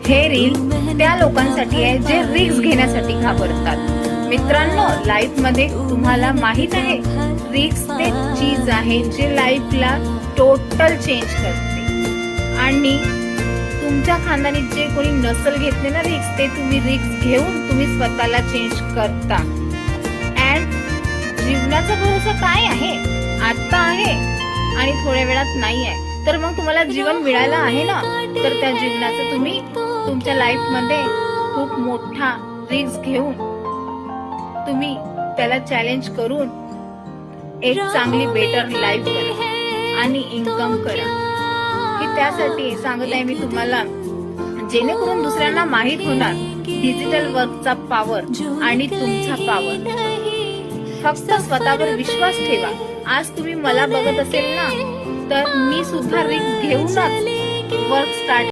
हे रील त्या लोकांसाठी आहे जे रिस्क घेण्यासाठी घाबरतात। मित्रांनो, लाईफ मध्ये तुम्हाला माहित आहे रिस्क ते चीज आहे जे लाईफला टोटल चेंज करते। आणि तुमच्या खानदानी जे कोणी नसल घेतले ना रिस्क, ते तुम्ही रिस्क घेऊन तुम्ही स्वतःला चेंज करता। अँड जीवनाचा भरोसा काय आहे? आता आहे आणि थोड्या वेळात नाही आहे। तर मग तुम्हाला जीवन मिळालं आहे ना, तर त्या जीवनाचं तुम्ही तुमच्या लाईफ मध्ये खूप मोठा रिस्क घेऊन तुम्ही त्याला चॅलेंज करून एक चांगली बेटर लाईफ करा आणि इन्कम करा। हे त्यासाठी सांगत आहे मी तुम्हाला, जेणेकरून दुसऱ्यांना माहित होणार डिजिटल वर्कचा पॉवर आणि तुमचा पॉवर। फक्त स्वतःवर विश्वास ठेवा। आज तुम्ही मला बघत असेल ना, तर मी सुद्धा रिस्क घेऊनच वर्क स्टार्ट